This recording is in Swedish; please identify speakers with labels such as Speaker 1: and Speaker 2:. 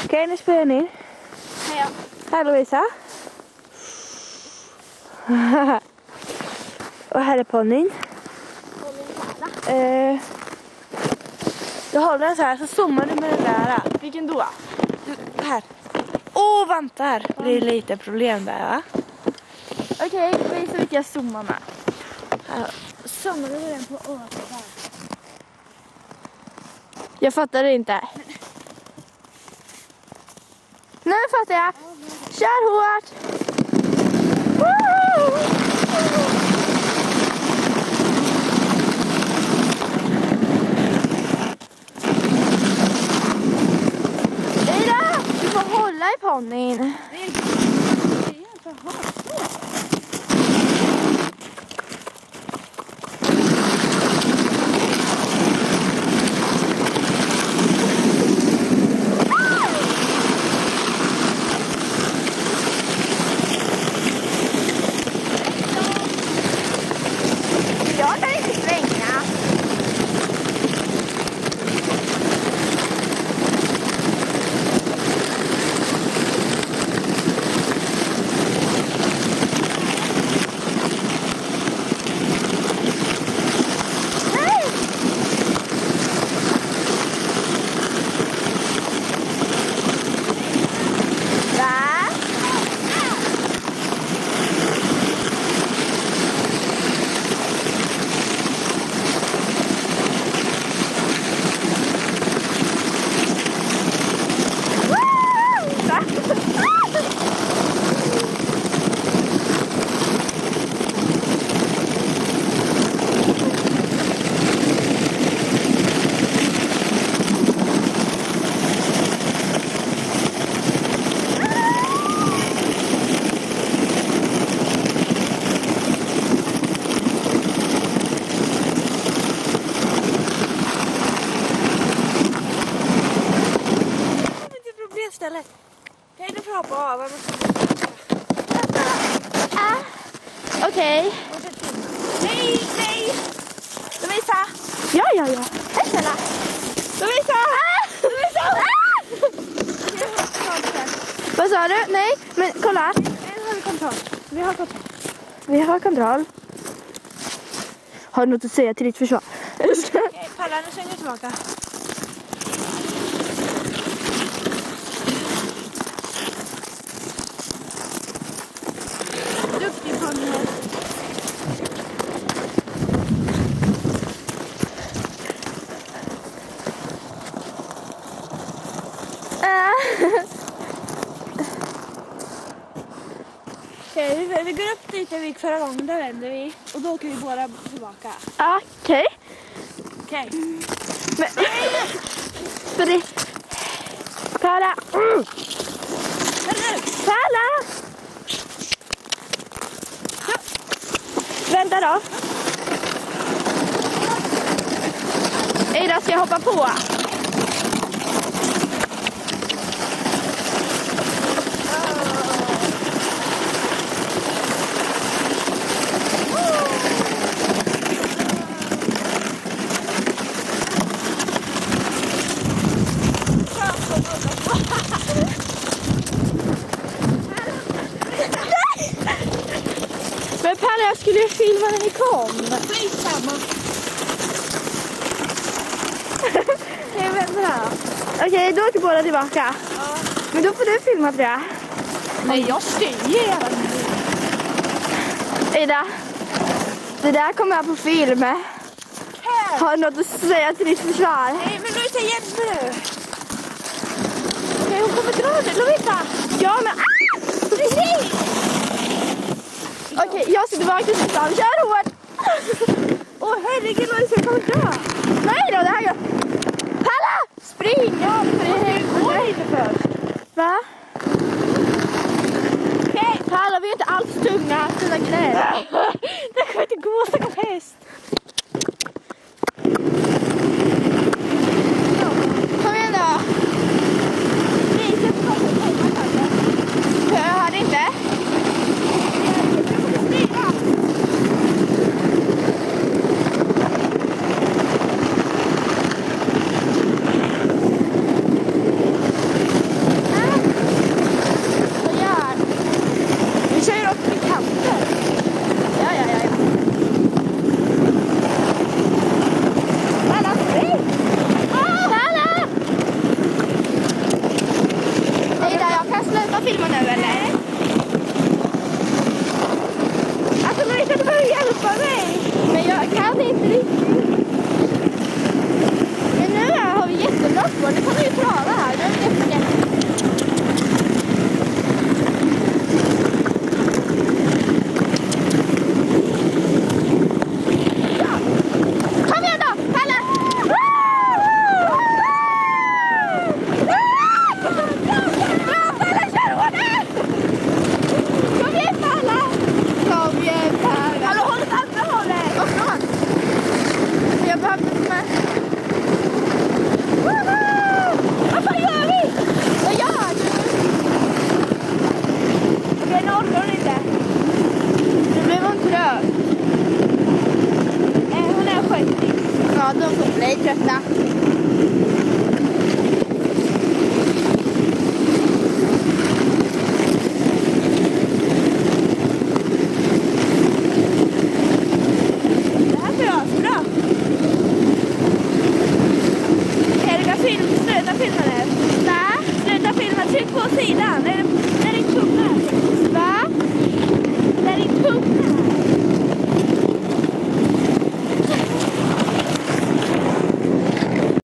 Speaker 1: Okej, nu spelar ni in.
Speaker 2: Hej.
Speaker 1: Här Lovisa. Och här är ponnyn. Du håller den så här, så zoomar du med den där.
Speaker 2: Vilken då?
Speaker 1: Här. Vänta här. Det är lite problem där, va?
Speaker 2: Okej, visa vilka jag zoomar med.
Speaker 1: Här. Zoomar du med den på ovanför där?
Speaker 2: Jag fattar det inte. Nu fattar jag. Kör hårt. Ida, du får hålla i ponnyn. Jag kan inte svänga. Nej! Va?
Speaker 1: Stället. Kan du prata av?
Speaker 2: Okej.
Speaker 1: Nej! Lovisa!
Speaker 2: Ja. Hej snälla.
Speaker 1: Lovisa!
Speaker 2: Vad sa du? Nej, men kolla.
Speaker 1: Nu har vi kontroll.
Speaker 2: Vi har kontroll. Har du något att säga till ditt försvar?
Speaker 1: Okej, Palla, nu svänger jag tillbaka. Duktig på den här. Okej, vi går upp dit där vi gick förra gången, där vänder vi. Och då åker vi båda tillbaka.
Speaker 2: Okej.
Speaker 1: Okej.
Speaker 2: Men... Sorry. Palla. Palla. Vänta då. Ida, ska jag hoppa på? Men Palla, jag skulle ju filma när ni kom.
Speaker 1: Skitsamma.
Speaker 2: Jag väntar. Okej, då åker båda tillbaka.
Speaker 1: Ja.
Speaker 2: Men då får du filma, tror jag.
Speaker 1: Nej, jag styr.
Speaker 2: Ida, det där kommer jag på film.
Speaker 1: Här.
Speaker 2: Har du något att säga till ditt försvar?
Speaker 1: Nej, men Lovisa, hjälp nu. Okej, hon kommer dra det. Lovisa.
Speaker 2: Ja, men...
Speaker 1: Precis.
Speaker 2: Okej, jag sitter bak till sidan. Kör hårt!
Speaker 1: Herregud, Lovisa, jag kommer dra.
Speaker 2: Nej då, det här går... Palla! Spring!
Speaker 1: Ja, det går inte först.
Speaker 2: Va?
Speaker 1: Okej.
Speaker 2: Palla, vi är inte alls tunga. Sina knä.
Speaker 1: Det kommer inte gå, stackars häst.
Speaker 2: Kom igen då. Jag hörde inte.
Speaker 3: de får bli trötta.
Speaker 1: Det här blir asbra. Sluta filma nu. Sluta filma, tryck på sidan.